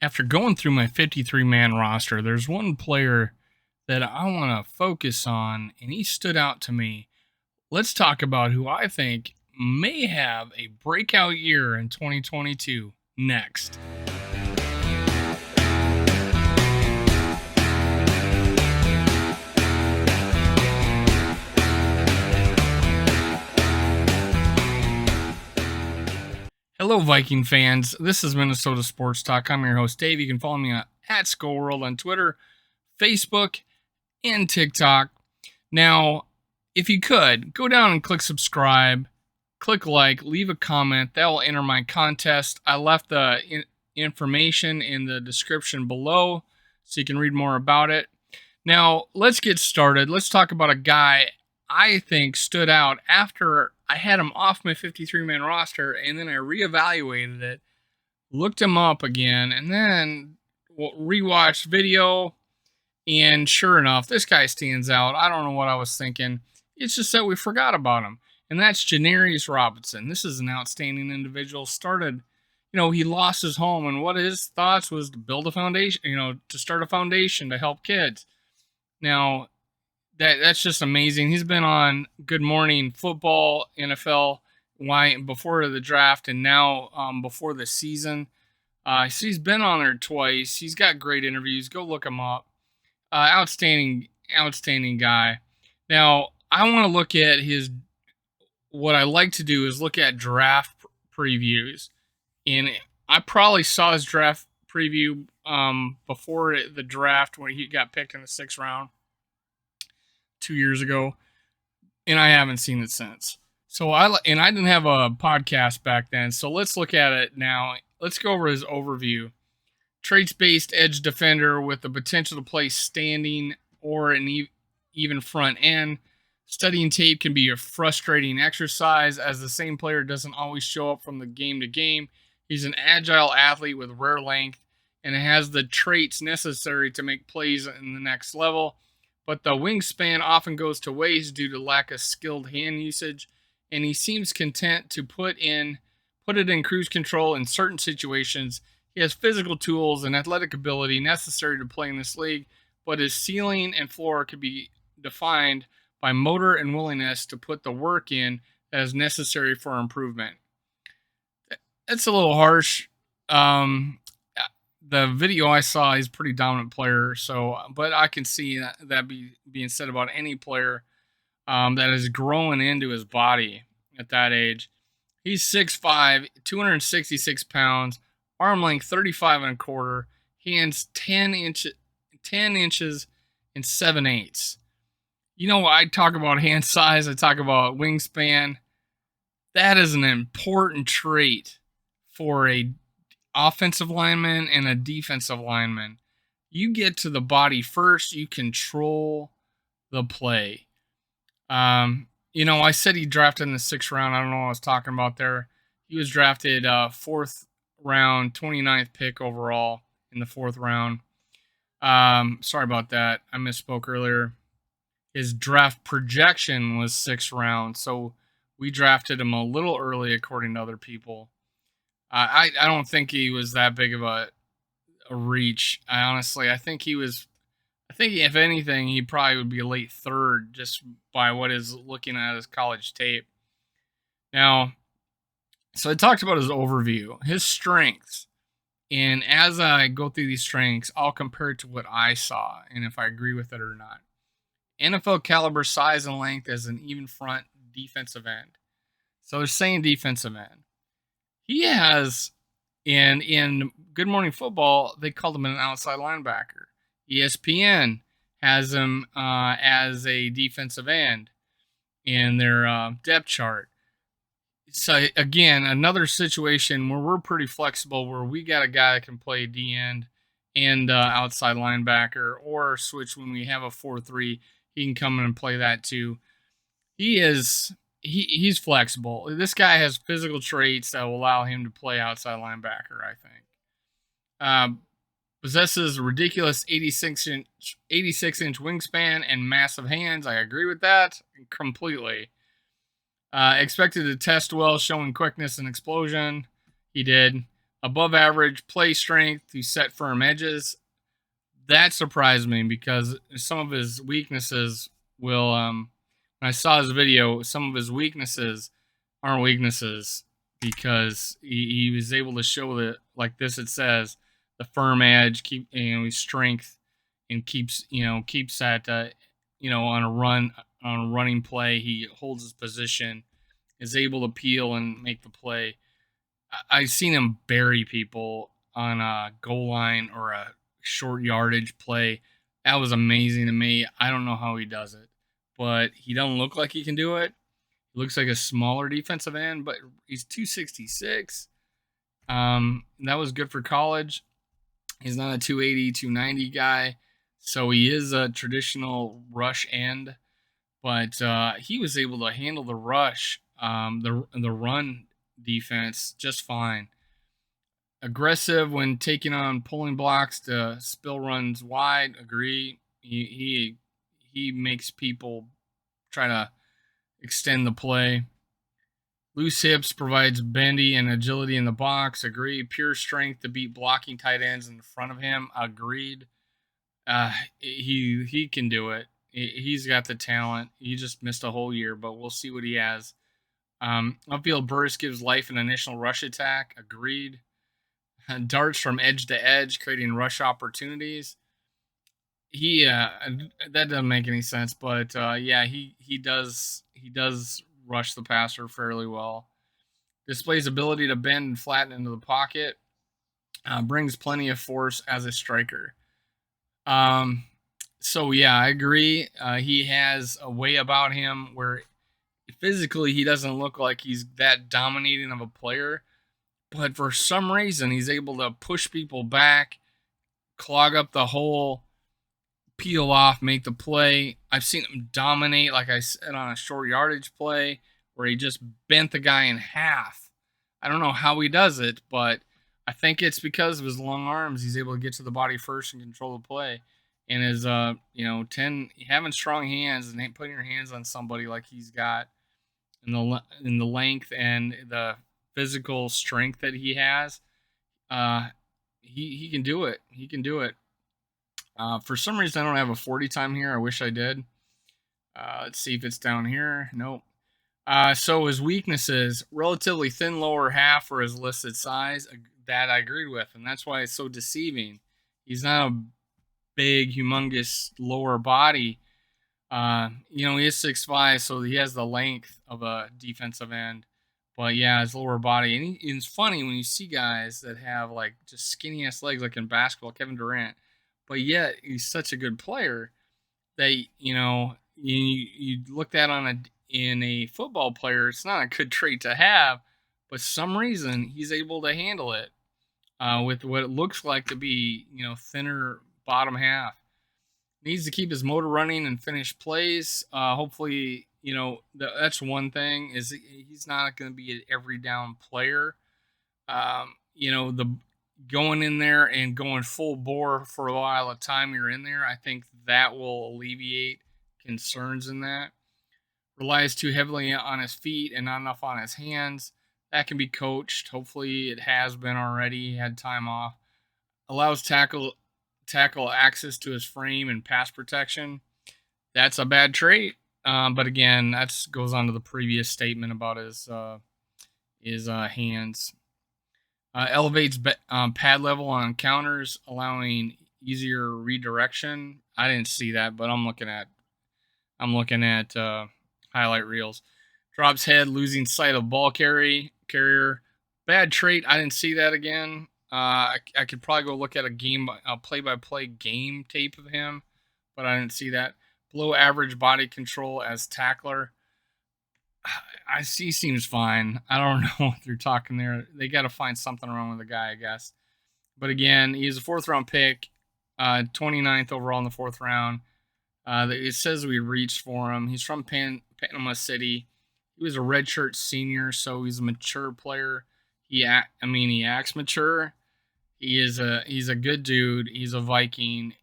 After going through my 53-man roster, there's one player that I want to focus on, and he stood out to me. Let's talk about who I think may have a breakout year in 2022 next. Hello, Viking fans. This is Minnesota Sports Talk. I'm your host, Dave. You can follow me at Skull World on Twitter, Facebook, and TikTok. Now, if you could, go down and click subscribe, click like, leave a comment. That will enter my contest. I left the information in the description below so you can read more about it. Now, let's get started. Let's talk about a guy I think stood out after I had him off my 53-man roster, and then I reevaluated it, looked him up again, and then rewatched video, and sure enough, this guy stands out. I don't know what I was thinking. It's just that we forgot about him, and that's Janarius Robinson. This is an outstanding individual. He lost his home, and what his thoughts was to build a foundation, to start a foundation to help kids. Now, that's just amazing. He's been on Good Morning Football, NFL, before the draft, and now before the season. So he's been on there twice. He's got great interviews. Go look him up. Outstanding guy. Now, I want to look at what I like to do is look at draft previews. And I probably saw his draft preview before the draft when he got picked in the 6th round 2 years ago, and I haven't seen it since. So I didn't have a podcast back then, so let's look at it now. Let's go over his overview. Traits-based edge defender with the potential to play standing or an even front end. Studying tape can be a frustrating exercise as the same player doesn't always show up from the game to game. He's an agile athlete with rare length and has the traits necessary to make plays in the next level. But the wingspan often goes to waste due to lack of skilled hand usage, and he seems content to put it in cruise control in certain situations. He has physical tools and athletic ability necessary to play in this league, but his ceiling and floor could be defined by motor and willingness to put the work in that is necessary for improvement. That's a little harsh. The video I saw, he's a pretty dominant player, but I can see that being said about any player that is growing into his body at that age. He's 6'5", 266 pounds, arm length 35 and a quarter, hands 10 inches and 7/8. I talk about hand size, I talk about wingspan. That is an important trait for a offensive lineman and a defensive lineman. You get to the body first, you control the play. I said he drafted in the 6th round. I don't know what I was talking about there. He was drafted 4th round, 29th pick overall in the 4th round. Sorry about that. I misspoke earlier. His draft projection was 6th round, so we drafted him a little early according to other people. I don't think he was that big of a reach. I think if anything, he probably would be a late 3rd just by what is looking at his college tape. Now, so I talked about his overview, his strengths. And as I go through these strengths, I'll compare it to what I saw and if I agree with it or not. NFL caliber size and length as an even front defensive end. So they're saying defensive end. He has, in Good Morning Football, they called him an outside linebacker. ESPN has him as a defensive end in their depth chart. So, again, another situation where we're pretty flexible, where we got a guy that can play D-end and outside linebacker, or switch when we have a 4-3. He can come in and play that too. He's flexible. This guy has physical traits that will allow him to play outside linebacker, I think. Possesses a ridiculous 86-inch wingspan and massive hands. I agree with that completely. Expected to test well, showing quickness and explosion. He did. above average play strength to set firm edges. That surprised me because some of his weaknesses will. When I saw his video, some of his weaknesses aren't weaknesses because he was able to show that, like this, it says the firm edge, keep his strength, and keeps that on a running play. He holds his position, is able to peel and make the play. I've seen him bury people on a goal line or a short yardage play. That was amazing to me. I don't know how he does it, but he doesn't look like he can do it. He looks like a smaller defensive end, but he's 266. That was good for college. He's not a 280, 290 guy, so he is a traditional rush end, but he was able to handle the rush, the run defense just fine. Aggressive when taking on pulling blocks to spill runs wide. Agree. He makes people try to extend the play. Loose hips provides bendy and agility in the box. Agreed. Pure strength to beat blocking tight ends in front of him. Agreed. He can do it. He's got the talent. He just missed a whole year, but we'll see what he has. Upfield burst gives life an initial rush attack. Agreed. Darts from edge to edge, creating rush opportunities. That doesn't make any sense, but he does rush the passer fairly well. Displays ability to bend and flatten into the pocket. Brings plenty of force as a striker. So yeah, I agree. He has a way about him where physically he doesn't look like he's that dominating of a player, but for some reason he's able to push people back, clog up the hole, peel off, make the play. I've seen him dominate, like I said, on a short yardage play where he just bent the guy in half. I don't know how he does it, but I think it's because of his long arms. He's able to get to the body first and control the play. And his, having strong hands and putting your hands on somebody like he's got in the length and the physical strength that he has, he can do it. He can do it. For some reason, I don't have a 40 time here. I wish I did. Let's see if it's down here. Nope. So his weaknesses, relatively thin lower half for his listed size. That I agreed with, and that's why it's so deceiving. He's not a big, humongous lower body. He is 6'5", so he has the length of a defensive end. But yeah, his lower body, and it's funny when you see guys that have like just skinny ass legs, like in basketball, Kevin Durant, but yet he's such a good player that you looked at in a football player. It's not a good trait to have, but some reason he's able to handle it with what it looks like to be thinner bottom half. Needs to keep his motor running and finish plays. Hopefully, that's one thing is he's not going to be an every down player. The going in there and going full bore for a while of time you're in there, I think that will alleviate concerns in that. Relies too heavily on his feet and not enough on his hands. That can be coached. Hopefully it has been already. He had time off. Allows tackle access to his frame and pass protection. That's a bad trait. But again, that goes on to the previous statement about his hands. Elevates pad level on counters, allowing easier redirection. I didn't see that, but I'm looking at highlight reels. Drops head, losing sight of ball carrier. Bad trait. I didn't see that again. I could probably go look at a play-by-play game tape of him, but I didn't see that. Below average body control as tackler. I see seems fine. I don't know what they're talking there. They got to find something wrong with the guy, I guess. But again, he's a 4th-round pick, 29th overall in the 4th round. It says we reached for him. He's from Panama City. He was a redshirt senior, so he's a mature player. He acts mature. He's a good dude. He's a Viking.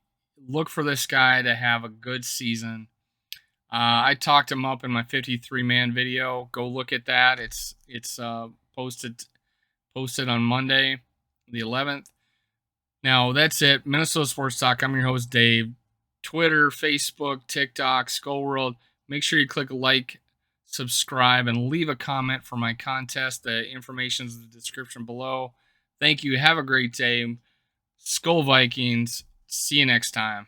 Look for this guy to have a good season. I talked him up in my 53-man video. Go look at that. It's posted on Monday. the 11th. Now, that's it. Minnesota Sports Talk. I'm your host, Dave. Twitter, Facebook, TikTok, Skull World. Make sure you click like, subscribe, and leave a comment for my contest. The information is in the description below. Thank you. Have a great day. Skull Vikings. See you next time.